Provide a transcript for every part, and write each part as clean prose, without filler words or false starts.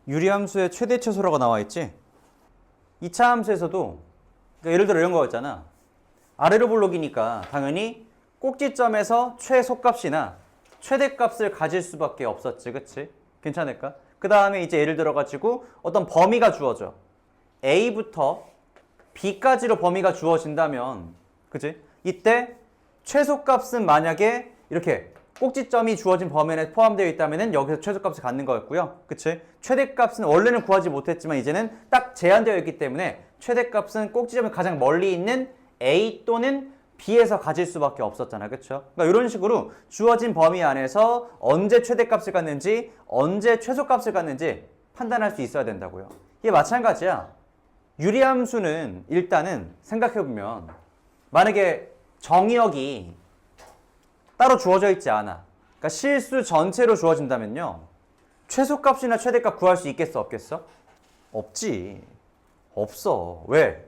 유리함수의 최대 최소라고 나와 있지? 2차 함수에서도 그러니까 예를 들어 이런 거였잖아. 아래로 볼록이니까 당연히 꼭지점에서 최소값이나 최대값을 가질 수밖에 없었지. 그치? 괜찮을까? 그 다음에 이제 예를 들어가지고 어떤 범위가 주어져. A부터 B까지로 범위가 주어진다면 그치? 이때 최소값은 만약에 이렇게 꼭지점이 주어진 범위 안에 포함되어 있다면 여기서 최소값을 갖는 거였고요. 그치? 최대값은 원래는 구하지 못했지만 이제는 딱 제한되어 있기 때문에 최대값은 꼭지점이 가장 멀리 있는 A 또는 B에서 가질 수밖에 없었잖아. 그쵸? 그러니까 이런 식으로 주어진 범위 안에서 언제 최대값을 갖는지 언제 최소값을 갖는지 판단할 수 있어야 된다고요. 이게 마찬가지야. 유리함수는 일단은 생각해보면 만약에 정의역이 따로 주어져 있지 않아. 그러니까 실수 전체로 주어진다면요. 최소값이나 최대값 구할 수 있겠어? 없겠어? 없지. 없어. 왜?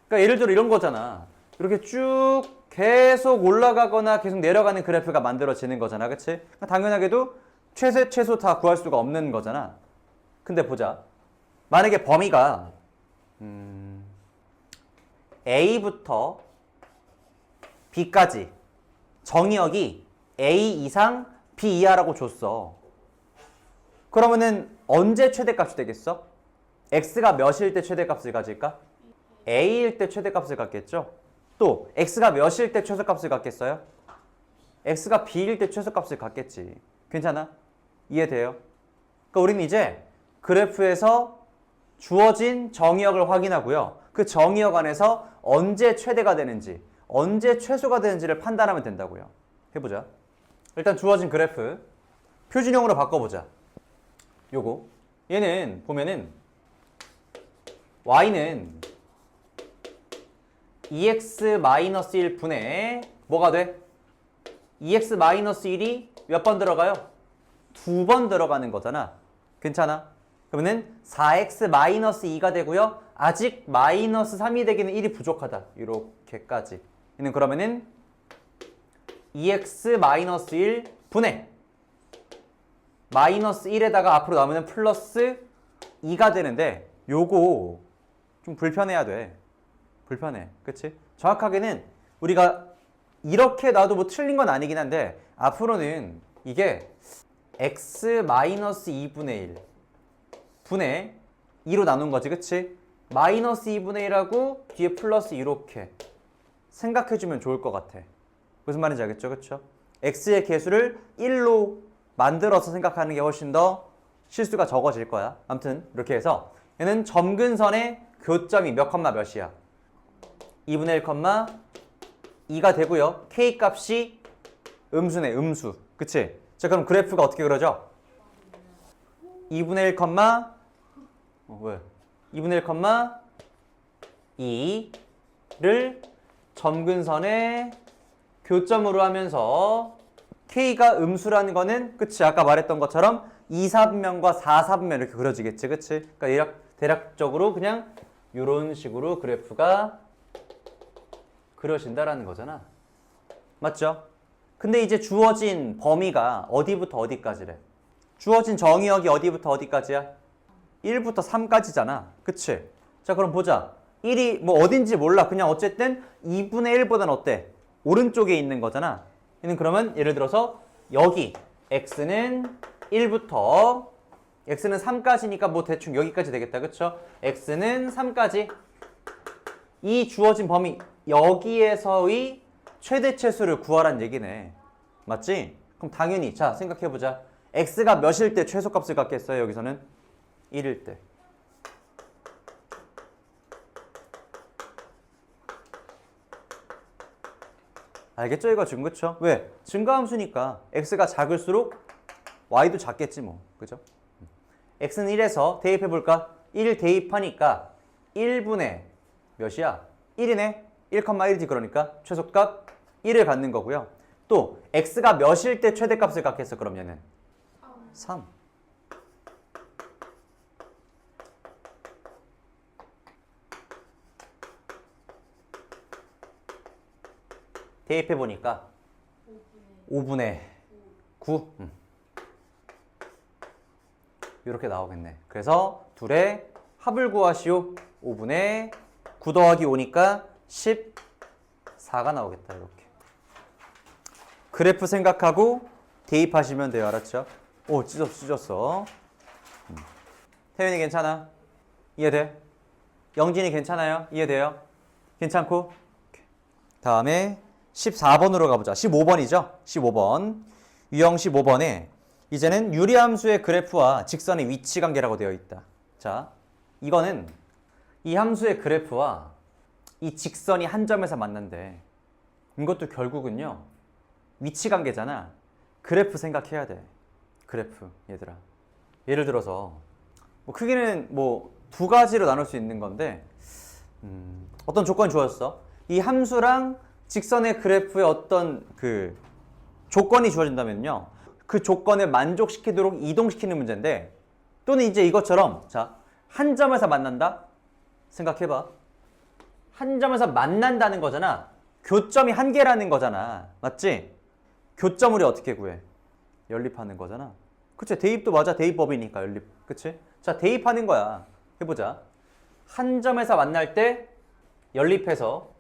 그러니까 예를 들어 이런 거잖아. 이렇게 쭉 계속 올라가거나 계속 내려가는 그래프가 만들어지는 거잖아. 그치? 그러니까 당연하게도 최소 다 구할 수가 없는 거잖아. 근데 보자. 만약에 범위가 A부터 B까지 정의역이 A 이상 B 이하라고 줬어. 그러면은 언제 최대값이 되겠어? X가 몇일 때 최대값을 가질까? A일 때 최대값을 갖겠죠? 또 X가 몇일 때 최소값을 갖겠어요? X가 B일 때 최소값을 갖겠지. 괜찮아? 이해돼요? 그러니까 우리는 이제 그래프에서 주어진 정의역을 확인하고요. 그 정의역 안에서 언제 최대가 되는지 언제 최소가 되는지를 판단하면 된다고요. 해보자. 일단 주어진 그래프 표준형으로 바꿔보자. 요거 얘는 보면은 y는 2x-1분의 뭐가 돼? 2x-1이 몇 번 들어가요? 2번 들어가는 거잖아. 괜찮아? 그러면은 4x-2가 되고요. 아직 마이너스 3이 되기는 1이 부족하다. 이렇게까지. 얘는 그러면은 2x-1 분의 마이너스 1에다가 앞으로 나오면 플러스 2가 되는데 요거 좀 불편해야 돼. 불편해. 그치? 정확하게는 우리가 이렇게 놔도 뭐 틀린 건 아니긴 한데 앞으로는 이게 x-2분의 1 분의 2로 나눈 거지. 그치? 마이너스 2분의 1하고 뒤에 플러스 이렇게 생각해주면 좋을 것 같아. 무슨 말인지 알겠죠? 그쵸? x의 개수를 1로 만들어서 생각하는 게 훨씬 더 실수가 적어질 거야. 아무튼 이렇게 해서 얘는 점근선의 교점이 몇 컴마 몇이야? 2분의 1 컴마 2가 되고요. k 값이 음수네. 음수. 그치? 자 그럼 그래프가 어떻게 그려져? 2분의 1 컴마 왜? 2분의 1 컴마 2를 점근선의 교점으로 하면서 K가 음수라는 거는 그치 아까 말했던 것처럼 2사분면과 4사분면 이렇게 그려지겠지. 그치? 그러니까 대략적으로 그냥 이런 식으로 그래프가 그려진다라는 거잖아. 맞죠? 근데 이제 주어진 범위가 어디부터 어디까지래? 주어진 정의역이 어디부터 어디까지야? 1부터 3까지잖아. 그치? 자 그럼 보자. 1이 뭐 어딘지 몰라. 그냥 어쨌든 2분의 1보단 어때? 오른쪽에 있는 거잖아. 얘는 그러면 예를 들어서 여기 x는 1부터 x는 3까지니까 뭐 대충 여기까지 되겠다. 그쵸? x는 3까지 이 주어진 범위 여기에서의 최대 최소를 구하란 얘기네. 맞지? 그럼 당연히 자 생각해보자. x가 몇일 때 최소값을 갖겠어요? 여기서는 1일 때. 알겠죠? 이거 지금 그쵸? 왜? 증가함수니까 x가 작을수록 y도 작겠지 뭐. 그죠? x는 1에서 대입해볼까? 1 대입하니까 1분의 몇이야? 1이네? 1,1이지 그러니까 최소값 1을 갖는 거고요. 또 x가 몇일 때 최대값을 갖겠어? 그럼 얘는 3. 대입해보니까 5분의 9. 이렇게 나오겠네. 그래서 둘의 합을 구하시오. 5분의 9 더하기 5니까 14가 나오겠다. 이렇게. 그래프 생각하고 대입하시면 돼요. 알았죠? 오, 찢었어. 태윤이 괜찮아? 이해돼? 영진이 괜찮아요? 이해돼요? 괜찮고? 다음에 14번으로 가보자. 15번이죠? 15번. 유형 15번에 이제는 유리함수의 그래프와 직선의 위치 관계라고 되어 있다. 자, 이거는 이 함수의 그래프와 이 직선이 한 점에서 만난대. 이것도 결국은요, 위치 관계잖아. 그래프 생각해야 돼. 그래프, 얘들아. 예를 들어서 뭐 크기는 뭐 두 가지로 나눌 수 있는 건데 어떤 조건이 주어졌어. 이 함수랑 직선의 그래프의 어떤 그 조건이 주어진다면요, 그 조건을 만족시키도록 이동시키는 문제인데, 또는 이제 이것처럼 자, 한 점에서 만난다? 생각해봐. 한 점에서 만난다는 거잖아. 교점이 한 개라는 거잖아. 맞지? 교점을 어떻게 구해? 연립하는 거잖아. 그치? 대입도 맞아. 대입법이니까 연립. 그치? 자, 대입하는 거야. 해보자. 한 점에서 만날 때 연립해서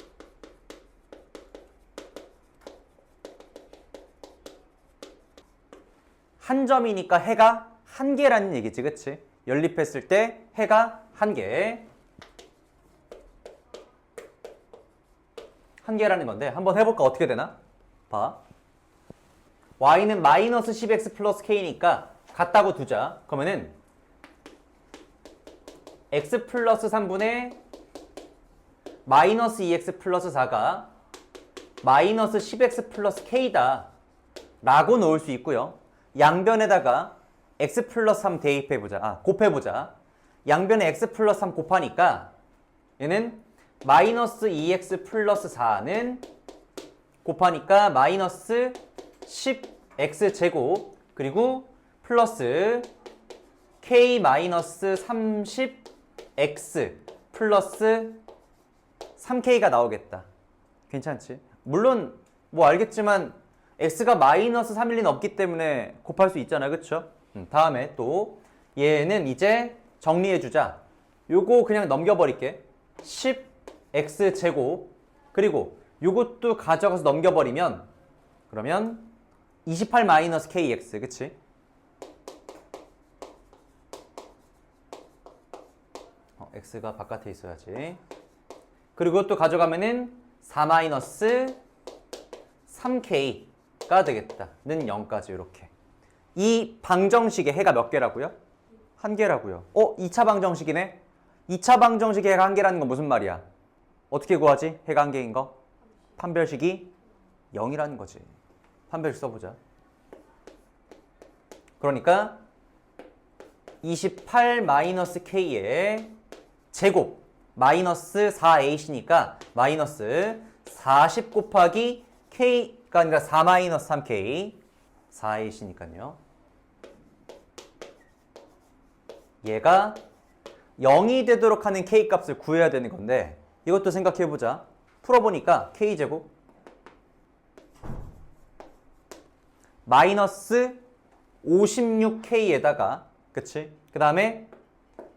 한 점이니까 해가 한 개라는 얘기지. 그치? 연립했을 때 해가 한 개. 한 개라는 건데 한번 해볼까? 어떻게 되나? 봐. y는 마이너스 10x 플러스 k니까 같다고 두자. 그러면은 x 플러스 3분의 마이너스 2x 플러스 4가 마이너스 10x 플러스 k다 라고 놓을 수 있고요. 양변에다가 x 플러스 3 대입해보자. 곱해보자. 양변에 x 플러스 3 곱하니까 얘는 마이너스 2x 플러스 4는 곱하니까 마이너스 10x 제곱 그리고 플러스 k 마이너스 30x 플러스 3k가 나오겠다. 괜찮지? 물론 뭐 알겠지만 x가 마이너스 3일 리는 없기 때문에 곱할 수 있잖아. 그쵸? 다음에 또 얘는 이제 정리해주자. 요거 그냥 넘겨버릴게. 10x 제곱 그리고 요것도 가져가서 넘겨버리면 그러면 28 마이너스 kx. 그치? x가 바깥에 있어야지. 그리고 또 가져가면은 4 마이너스 3k가 되겠다. 는 0까지 이렇게. 이 방정식의 해가 몇 개라고요? 한 개라고요. 2차 방정식이네. 2차 방정식의 해가 한 개라는 건 무슨 말이야? 어떻게 구하지? 해가 한 개인 거? 판별식이 0이라는 거지. 판별식 써보자. 그러니까 28 마이너스 k의 제곱 마이너스 4ac니까 마이너스 40 곱하기 k가 아니라 4 마이너스 3k 4ac니까요. 얘가 0이 되도록 하는 k 값을 구해야 되는 건데 이것도 생각해보자. 풀어보니까 k제곱 마이너스 56k에다가 그치? 그 다음에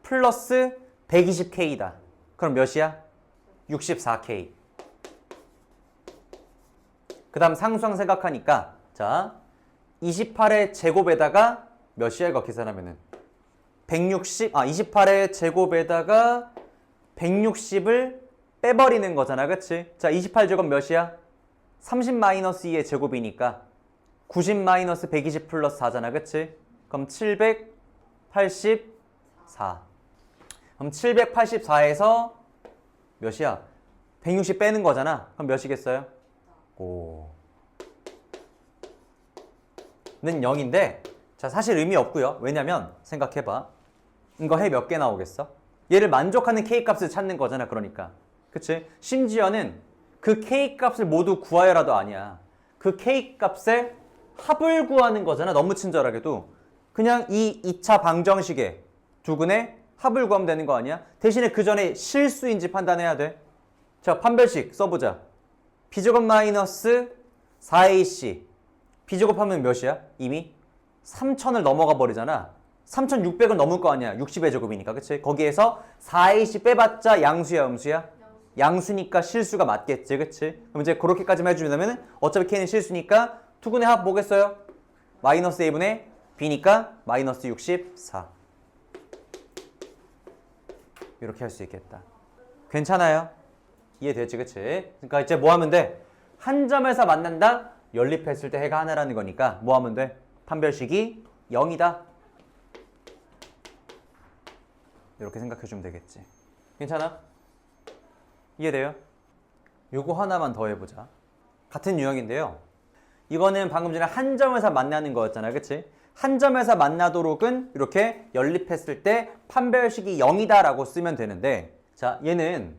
플러스 120k다. 그럼 몇이야? 64k. 그 다음 상수항 생각하니까 자 28의 제곱에다가 몇이야 이거 계산하면은 28의 제곱에다가 160을 빼버리는 거잖아. 그치? 자 28제곱 몇이야? 30 마이너스 2의 제곱이니까 90 마이너스 120 플러스 4잖아. 그치? 그럼 784. 그럼 784에서 몇이야? 160 빼는 거잖아. 그럼 몇이겠어요? 는 0인데 자 사실 의미 없고요. 왜냐면 생각해봐. 이거 해 몇 개 나오겠어? 얘를 만족하는 k값을 찾는 거잖아. 그러니까 그치? 심지어는 그 k값을 모두 구하여라도 아니야. 그 k값의 합을 구하는 거잖아. 너무 친절하게도 그냥 이 2차 방정식의 두근의 합을 구하면 되는 거 아니야? 대신에 그 전에 실수인지 판단해야 돼. 자 판별식 써보자. b제곱 마이너스 4ac b제곱하면 몇이야? 이미 3000을 넘어가 버리잖아. 3600은 넘을 거 아니야. 60의 제곱이니까. 그치? 거기에서 4ac 빼봤자 양수야, 음수야? 양수니까 실수가 맞겠지. 그치? 그럼 이제 그렇게까지만 해주면 어차피 k는 실수니까 투근의 합 뭐겠어요? 마이너스 a분의 b니까 마이너스 64. 이렇게 할 수 있겠다. 괜찮아요? 이해되지, 그치? 그러니까 이제 뭐 하면 돼? 한 점에서 만난다? 연립했을 때 해가 하나라는 거니까 뭐 하면 돼? 판별식이 0이다. 이렇게 생각해주면 되겠지. 괜찮아? 이해돼요? 요거 하나만 더 해보자. 같은 유형인데요. 이거는 방금 전에 한 점에서 만나는 거였잖아. 그치? 한 점에서 만나도록은 이렇게 연립했을 때 판별식이 0이다 라고 쓰면 되는데, 자, 얘는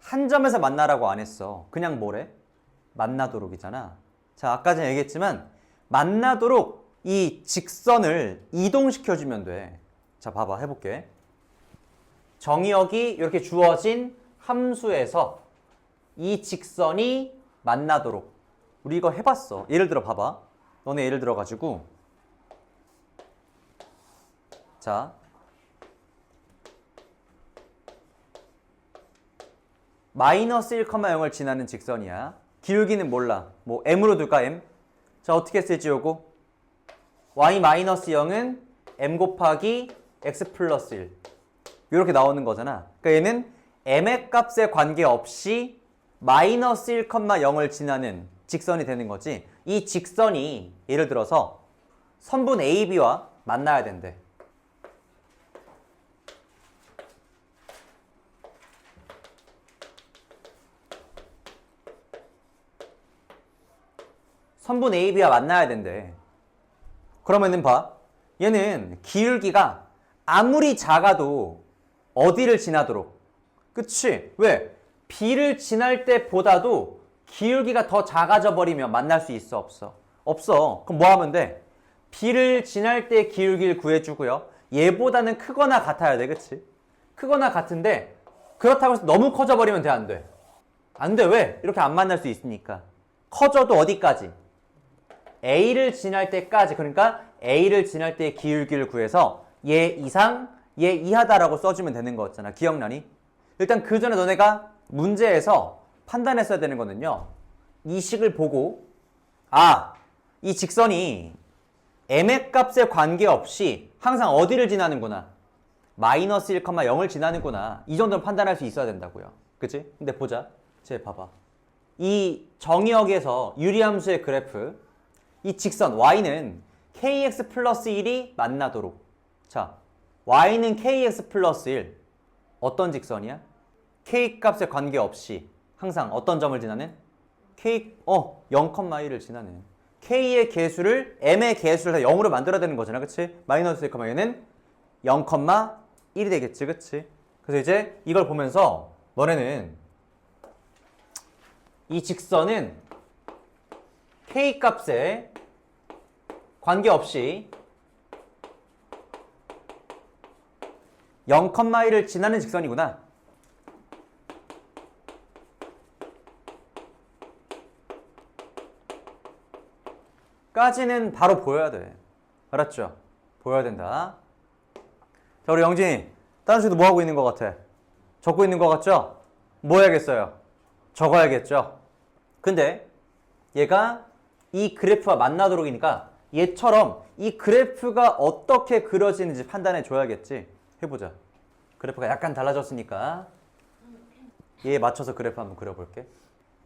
한 점에서 만나라고 안 했어. 그냥 뭐래? 만나도록이잖아. 자, 아까 전에 얘기했지만 만나도록 이 직선을 이동시켜주면 돼. 자, 봐봐. 해볼게. 정의역이 이렇게 주어진 함수에서 이 직선이 만나도록. 우리 이거 해봤어. 예를 들어 봐봐. 너네 예를 들어가지고 자, 마이너스 1,0을 지나는 직선이야. 기울기는 몰라. 뭐 m으로 둘까, m? 자, 어떻게 쓸지 요거? y-0은 m 곱하기 x 플러스 1. 이렇게 나오는 거잖아. 그러니까 얘는 m의 값에 관계없이 마이너스 1,0을 지나는 직선이 되는 거지. 이 직선이 예를 들어서 선분 AB와 만나야 된대. 선분 AB와 만나야 된대. 그러면은 봐. 얘는 기울기가 아무리 작아도 어디를 지나도록. 그치? 왜? B를 지날 때보다도 기울기가 더 작아져 버리면 만날 수 있어? 없어? 없어. 그럼 뭐 하면 돼? B를 지날 때 기울기를 구해주고요. 얘보다는 크거나 같아야 돼. 그치? 크거나 같은데 그렇다고 해서 너무 커져 버리면 돼? 안 돼? 안 돼. 왜? 이렇게 안 만날 수 있으니까. 커져도 어디까지? A를 지날 때까지. 그러니까 A를 지날 때 기울기를 구해서 얘 이상, 얘 이하다라고 써주면 되는 거였잖아. 기억나니? 일단 그 전에 너네가 문제에서 판단했어야 되는 거는요. 이 식을 보고 이 직선이 m의 값에 관계없이 항상 어디를 지나는구나. 마이너스 1,0을 지나는구나. 이 정도는 판단할 수 있어야 된다고요. 그치? 근데 보자. 쟤 봐봐. 이 정의역에서 유리함수의 그래프, 이 직선 y는 kx 플러스 1이 만나도록. 자, y는 kx 플러스 1. 어떤 직선이야? k 값에 관계없이 항상 어떤 점을 지나는? 0,1을 지나는. k의 개수를 m의 개수를 다 0으로 만들어야 되는 거잖아. 그치? 마이너스 1,1은 0,1이 되겠지. 그치? 그래서 이제 이걸 보면서 너네는 이 직선은 k 값에 관계없이 0,1을 지나는 직선이구나. 까지는 바로 보여야 돼. 알았죠? 보여야 된다. 자, 우리 영진이 다른 식도 뭐 하고 있는 것 같아? 적고 있는 것 같죠? 뭐 해야겠어요? 적어야겠죠? 근데 얘가 이 그래프와 만나도록이니까 얘처럼 이 그래프가 어떻게 그려지는지 판단해 줘야겠지. 해보자. 그래프가 약간 달라졌으니까 얘에 맞춰서 그래프 한번 그려볼게.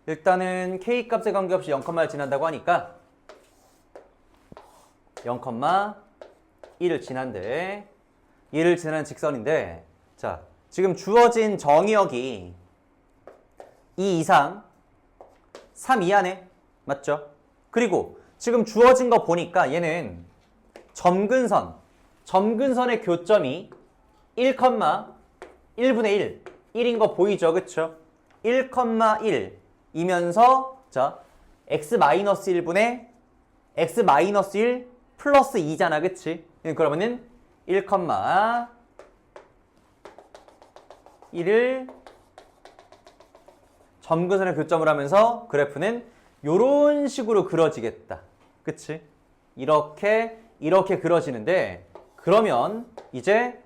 일단은 k 값에 관계없이 0,1을 지난다고 하니까 0,1을 지난대. 얘를 지나는 직선인데, 자, 지금 주어진 정의역이 2 이상 3 이하네. 맞죠? 그리고 지금 주어진 거 보니까 얘는 점근선의 교점이 1,1분의 1, 1인 거 보이죠? 그쵸? 1,1이면서 자, x-1분의 x-1 플러스 2잖아. 그치? 그러면은 1,1을 점근선의 교점을 하면서 그래프는 요런 식으로 그려지겠다. 그치? 이렇게 그려지는데 그러면 이제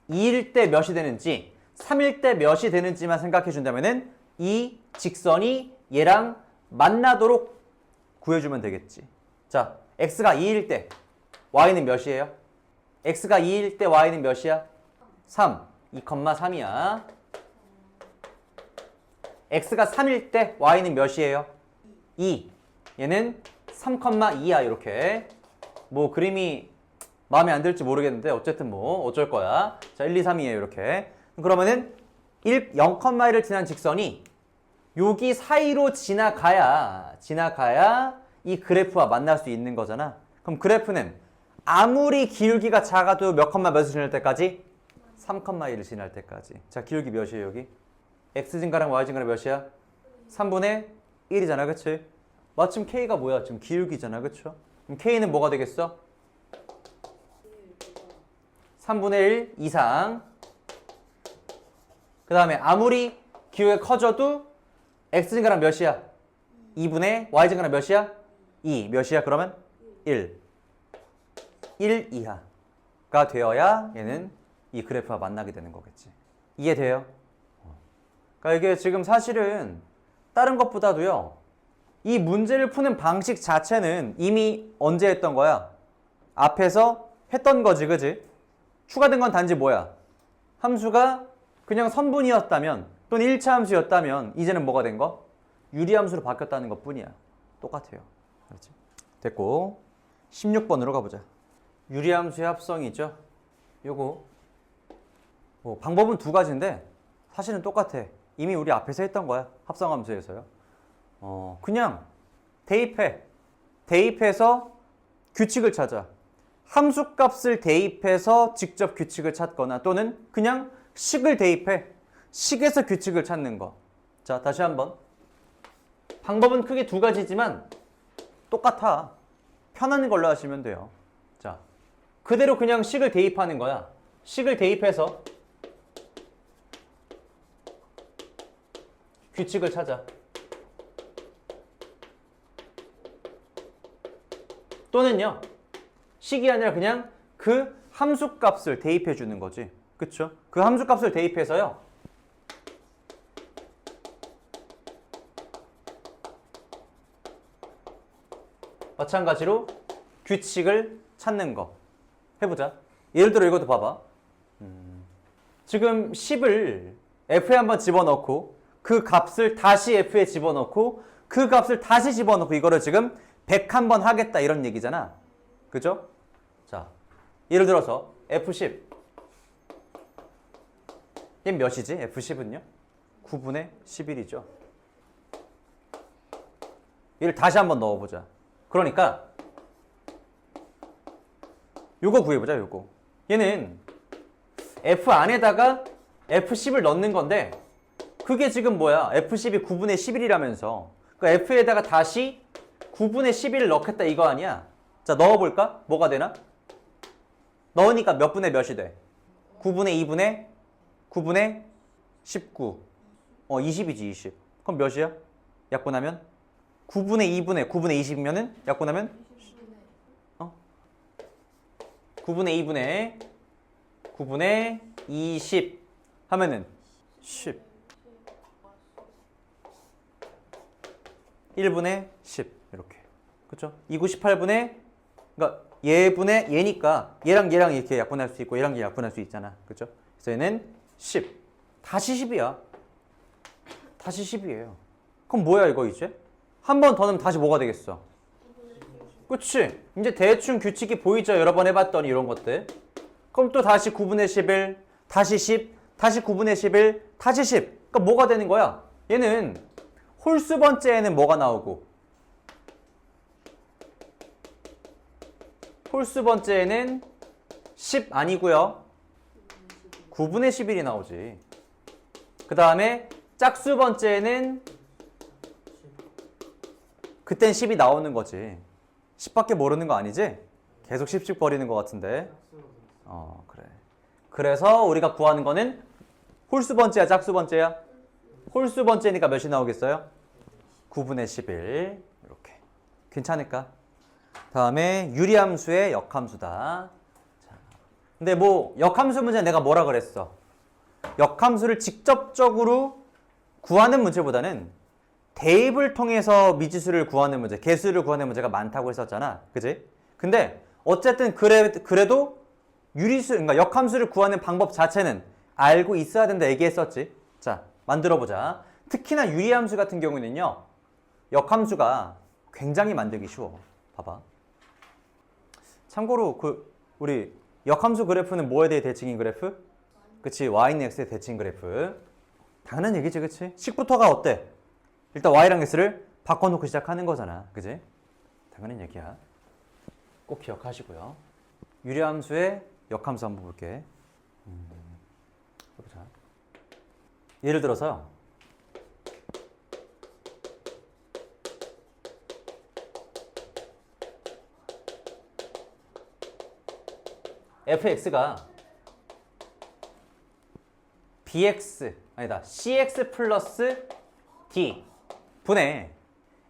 2일 때 몇이 되는지 3일 때 몇이 되는지만 생각해 준다면은 이 직선이 얘랑 만나도록 구해주면 되겠지. 자, x가 2일 때 y는 몇이에요? x가 2일 때 y는 몇이야? 3, 2,3이야. x가 3일 때 y는 몇이에요? 2. 얘는 3,2야. 이렇게. 뭐 그림이 마음에 안 들지 모르겠는데 어쨌든 뭐 어쩔 거야. 자, 1, 2, 3이에요. 이렇게. 그러면은 0,1을 지난 직선이 여기 사이로 지나가야 이 그래프와 만날 수 있는 거잖아. 그럼 그래프는 아무리 기울기가 작아도 몇 컴마 몇을 지날 때까지? 3,1을 지날 때까지. 자, 기울기 몇이에요, 여기? x 증가랑 y 증가랑 몇이야? 3분의 1이잖아, 그치? 마침 k가 뭐야? 지금 기울기잖아, 그쵸? 그럼 k는 뭐가 되겠어? 3분의 1 이상. 그 다음에 아무리 기울기가 커져도 x 증가랑 몇이야? 2분의 y 증가랑 몇이야? 2. 몇이야, 그러면? 1. 1 이하가 되어야 얘는 이 그래프와 만나게 되는 거겠지. 이해돼요? 그러니까 이게 지금 사실은 다른 것보다도요. 이 문제를 푸는 방식 자체는 이미 언제 했던 거야? 앞에서 했던 거지, 그지? 추가된 건 단지 뭐야? 함수가 그냥 선분이었다면 또는 1차 함수였다면 이제는 뭐가 된 거? 유리함수로 바뀌었다는 것 뿐이야. 똑같아요. 그렇지? 됐고 16번으로 가보자. 유리함수의 합성이죠. 요거 뭐 방법은 두 가지인데 사실은 똑같아. 이미 우리 앞에서 했던 거야. 합성함수에서요. 그냥 대입해. 대입해서 규칙을 찾아. 함수값을 대입해서 직접 규칙을 찾거나 또는 그냥 식을 대입해. 식에서 규칙을 찾는 거. 자, 다시 한번. 방법은 크게 두 가지지만 똑같아. 편한 걸로 하시면 돼요. 자, 그대로 그냥 식을 대입하는 거야. 식을 대입해서 규칙을 찾아. 또는요, 식이 아니라 그냥 그 함수값을 대입해 주는 거지. 그쵸? 그 함수값을 대입해서요. 마찬가지로 규칙을 찾는 거. 해보자. 예를 들어 이것도 봐봐. 지금 10을 f에 한번 집어넣고 그 값을 다시 f에 집어넣고 그 값을 다시 집어넣고 이거를 지금 100 한번 하겠다 이런 얘기잖아. 그죠? 자, 예를 들어서 f10 얘 몇이지? f10은요? 9분의 11이죠. 얘를 다시 한번 넣어보자. 그러니까 요거 구해보자. 요거 얘는 f 안에다가 f10을 넣는 건데 그게 지금 뭐야? f10이 9분의 11이라면서 그러니까 f에다가 다시 9분의 11을 넣겠다 이거 아니야? 자, 넣어볼까? 뭐가 되나? 넣으니까 몇 분의 몇이 돼? 9분의 2분의 9분의 19 20이지 20. 그럼 몇이야? 약분하면? 9분의 2분의 9분의 20이면은 약분하면? 9분의 2분의 9분의 20 하면은 10 1분의 10 이렇게. 그쵸? 2구 18분의 그러니까 얘분의 얘니까 얘랑 이렇게 약분할 수 있고 얘랑 약분할 수 있잖아. 그쵸? 그래서 얘는 10 다시 10이야. 다시 10이에요. 그럼 뭐야 이거 이제? 한 번 더 넣으면 다시 뭐가 되겠어? 그치? 이제 대충 규칙이 보이죠? 여러 번 해봤더니 이런 것들. 그럼 또 다시 9분의 11, 다시 10, 다시 9분의 11, 다시 10. 그러니까 뭐가 되는 거야? 얘는 홀수 번째에는 뭐가 나오고 홀수 번째에는 10 아니고요. 9분의 11이 나오지. 그 다음에 짝수 번째에는 그땐 10이 나오는 거지. 10밖에 모르는 거 아니지? 계속 10씩 버리는 것 같은데. 그래. 그래서 우리가 구하는 거는 홀수 번째야, 짝수 번째야? 홀수 번째니까 몇이 나오겠어요? 9분의 11. 이렇게. 괜찮을까? 다음에 유리함수의 역함수다. 자, 근데 뭐 역함수 문제 내가 뭐라 그랬어? 역함수를 직접적으로 구하는 문제보다는 대입을 통해서 미지수를 구하는 문제, 개수를 구하는 문제가 많다고 했었잖아. 그지? 근데 어쨌든 그래도 유리수, 그러니까 역함수를 구하는 방법 자체는 알고 있어야 된다 얘기했었지. 자, 만들어 보자. 특히나 유리함수 같은 경우는요. 역함수가 굉장히 만들기 쉬워. 봐봐. 참고로 우리 역함수 그래프는 뭐에 대해 대칭인 그래프? 그치, y는 x의 대칭 그래프. 당연한 얘기지, 그치? 식부터가 어때? 일단 y랑 x를 바꿔놓고 시작하는 거잖아. 그지? 당연한 얘기야. 꼭 기억하시고요. 유리함수의 역함수 한번 볼게. 해보자. 예를 들어서 fx가 bx 아니다 cx 플러스 d 분의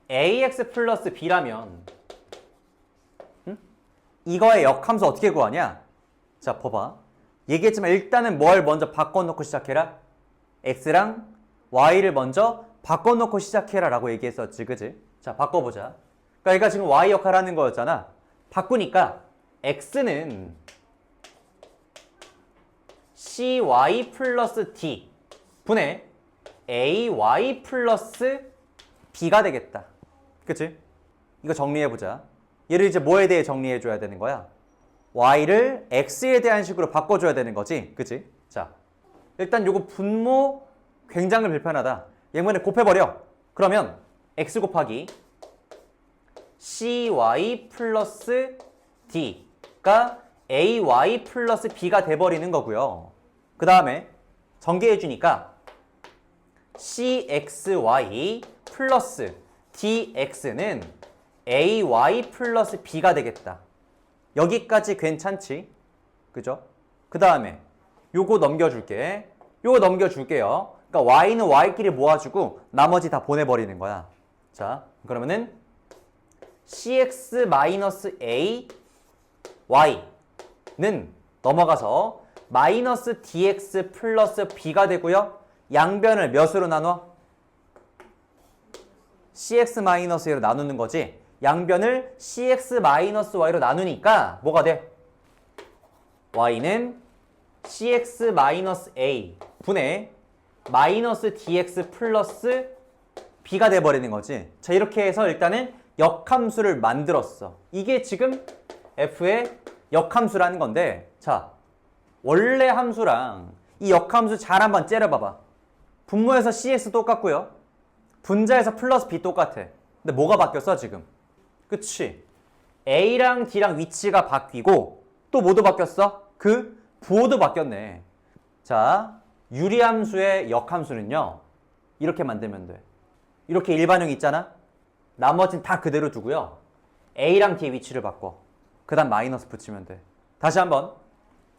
ax 플러스 b라면 이거의 역함수 어떻게 구하냐? 자, 봐봐. 얘기했지만 일단은 뭘 먼저 바꿔놓고 시작해라? x랑 y를 먼저 바꿔놓고 시작해라 라고 얘기했었지, 그지? 자, 바꿔보자. 그러니까 얘가 지금 y 역할을 하는 거였잖아. 바꾸니까 x는 cy 플러스 d 분의 ay 플러스 b가 되겠다. 그치? 이거 정리해보자. 얘를 이제 뭐에 대해 정리해줘야 되는 거야? y를 x에 대한 식으로 바꿔줘야 되는 거지. 그치? 자, 일단 요거 분모 굉장히 불편하다. 얘만에 곱해버려. 그러면 x 곱하기 cy 플러스 d가 ay 플러스 b가 돼버리는 거고요. 그 다음에 전개해주니까 cxy 플러스 dx는 ay 플러스 b가 되겠다. 여기까지 괜찮지? 그죠? 그 다음에 요거 넘겨줄게. 요거 넘겨줄게요. 그러니까 y는 y끼리 모아주고 나머지 다 보내버리는 거야. 자, 그러면은 cx-a y는 넘어가서 마이너스 dx 플러스 b가 되고요. 양변을 몇으로 나눠? cx-a로 나누는 거지. 양변을 cx-y로 나누니까 뭐가 돼? y는 cx-a 분의 마이너스 dx 플러스 b가 돼버리는 거지. 자, 이렇게 해서 일단은 역함수를 만들었어. 이게 지금 f의 역함수라는 건데, 자, 원래 함수랑 이 역함수 잘 한번 째려봐봐. 분모에서 cs 똑같고요. 분자에서 플러스 b 똑같아. 근데 뭐가 바뀌었어 지금? 그치? a랑 d랑 위치가 바뀌고 또 뭐도 바뀌었어? 그 부호도 바뀌었네. 자, 유리함수의 역함수는요. 이렇게 만들면 돼. 이렇게 일반형 있잖아? 나머지는 다 그대로 두고요. a랑 d의 위치를 바꿔. 그 다음 마이너스 붙이면 돼. 다시 한번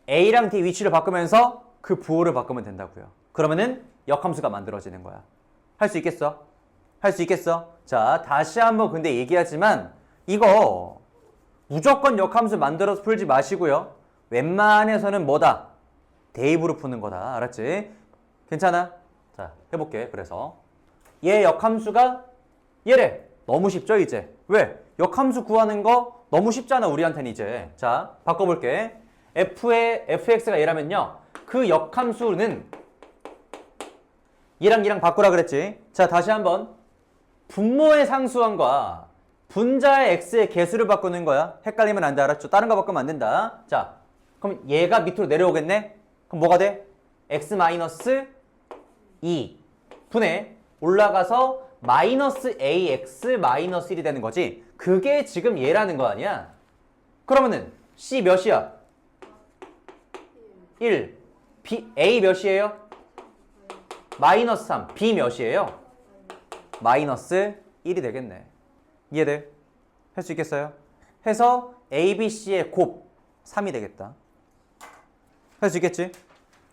a랑 d 위치를 바꾸면서 그 부호를 바꾸면 된다고요. 그러면은 역함수가 만들어지는 거야. 할 수 있겠어? 할 수 있겠어? 자, 다시 한번 근데 얘기하지만 이거 무조건 역함수 만들어서 풀지 마시고요. 웬만해서는 뭐다? 대입으로 푸는 거다. 알았지? 괜찮아? 자, 해볼게. 그래서 얘 역함수가 얘래. 너무 쉽죠 이제? 왜? 역함수 구하는 거 너무 쉽잖아 우리한테는 이제. 자, 바꿔볼게. fx가 얘라면요. 그 역함수는 얘랑 바꾸라 그랬지. 자, 다시 한번 분모의 상수항과 분자의 x의 개수를 바꾸는 거야. 헷갈리면 안 돼. 알았죠? 다른 거 바꾸면 안 된다. 자, 그럼 얘가 밑으로 내려오겠네? 그럼 뭐가 돼? x-2 분의 올라가서 마이너스 ax-1이 되는 거지. 그게 지금 얘라는 거 아니야? 그러면은 c 몇이야? 1. a 몇이에요? 마이너스 3. b 몇이에요? 마이너스 1이 되겠네. 이해돼? 할 수 있겠어요? 해서 a, b, c의 곱 3이 되겠다. 할 수 있겠지?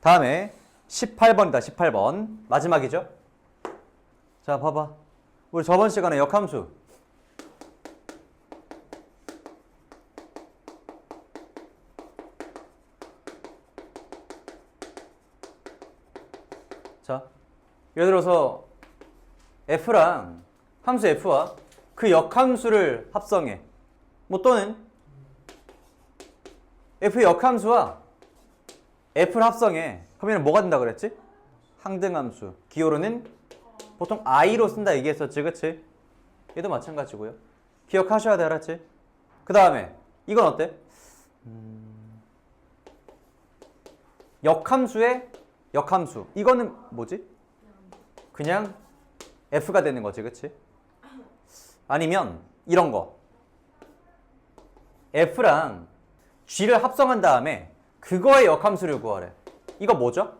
다음에 18번이다. 18번. 마지막이죠? 자, 봐봐. 우리 저번 시간에 역함수 자, 예를 들어서 f랑 함수 f와 그 역함수를 합성해. 뭐 또는 f의 역함수와 f를 합성해. 그러면 뭐가 된다 그랬지? 항등함수. 기호로는 보통 i로 쓴다 얘기했었지, 그치? 얘도 마찬가지고요. 기억하셔야 돼, 알았지? 그 다음에 이건 어때? 역함수의 역함수. 이거는 뭐지? 그냥 f가 되는 거지, 그치? 아니면 이런 거. f랑 g를 합성한 다음에 그거의 역함수를 구하래. 이거 뭐죠?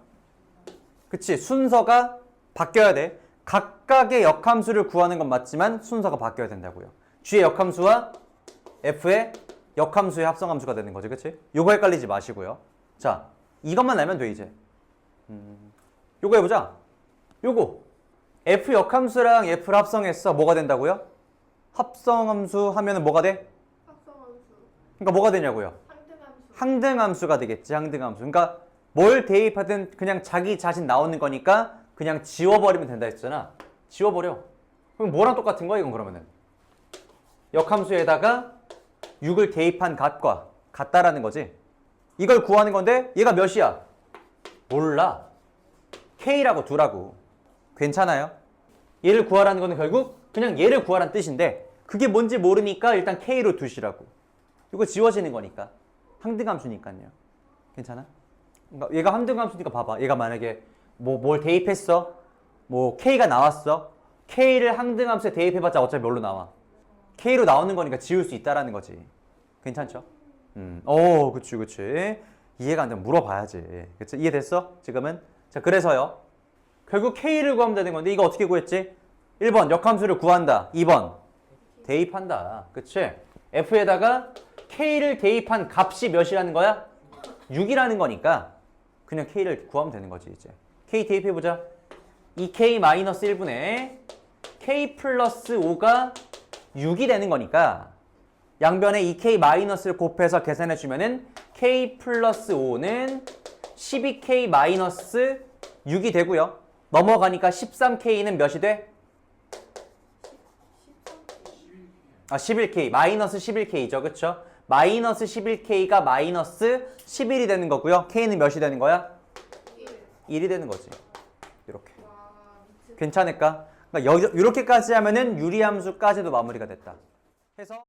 그치? 순서가 바뀌어야 돼. 각각의 역함수를 구하는 건 맞지만 순서가 바뀌어야 된다고요. g의 역함수와 f의 역함수의 합성함수가 되는 거지, 그치? 요거 헷갈리지 마시고요. 자, 이것만 알면 돼, 이제. 요거 해보자. 요거. f 역함수랑 f를 합성했어. 뭐가 된다고요? 합성함수 하면은 뭐가 돼? 합성함수. 그러니까 뭐가 되냐고요? 항등함수. 항등함수가 되겠지, 항등함수. 그러니까 뭘 대입하든 그냥 자기 자신 나오는 거니까 그냥 지워버리면 된다 했잖아. 지워버려. 그럼 뭐랑 똑같은 거야, 이건 그러면은? 역함수에다가 6을 대입한 값과 같다라는 거지. 이걸 구하는 건데 얘가 몇이야? 몰라. K라고 두라고. 괜찮아요? 얘를 구하라는 거는 결국 그냥 얘를 구하라는 뜻인데 그게 뭔지 모르니까 일단 K로 두시라고. 이거 지워지는 거니까. 항등함수니까요. 괜찮아? 그러니까 얘가 항등함수니까 봐봐. 얘가 만약에 뭘 대입했어? 뭐 K가 나왔어? K를 항등함수에 대입해봤자 어차피 뭘로 나와? K로 나오는 거니까 지울 수 있다라는 거지. 괜찮죠? 그치. 이해가 안 되면 물어봐야지. 그치? 이해됐어? 지금은? 자, 그래서요. 결국 K를 구하면 되는 건데 이거 어떻게 구했지? 1번 역함수를 구한다. 2번 대입한다. 그치? F에다가 K를 대입한 값이 몇이라는 거야? 6이라는 거니까 그냥 K를 구하면 되는 거지, 이제. K 대입해보자. 2K-1분의 K 플러스 5가 6이 되는 거니까 양변에 2K-를 곱해서 계산해주면은 K 플러스 5는 12K-6이 되고요. 넘어가니까 13K는 몇이 돼? 11K. 마이너스 11K죠. 그쵸? 마이너스 11K가 마이너스 11이 되는 거고요. K는 몇이 되는 거야? 1이 되는 거지. 이렇게. 괜찮을까? 그러니까 이렇게까지 하면은 유리함수까지도 마무리가 됐다. 해서